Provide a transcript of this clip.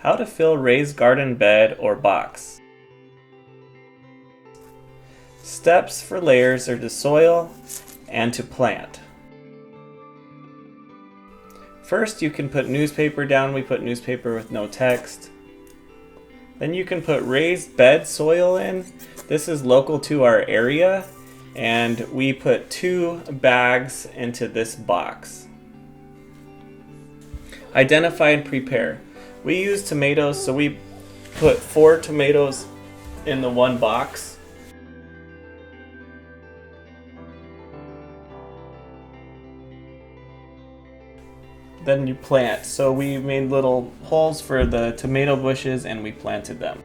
How to fill raised garden bed or box. Steps for layers are to soil and to plant. First, you can put newspaper down. We put newspaper with no text. Then you can put raised bed soil in. This is local to our area, and we put 2 bags into this box. Identify and prepare. We use tomatoes, so we put 4 tomatoes in the 1 box. Then you plant. So we made little holes for the tomato bushes and we planted them.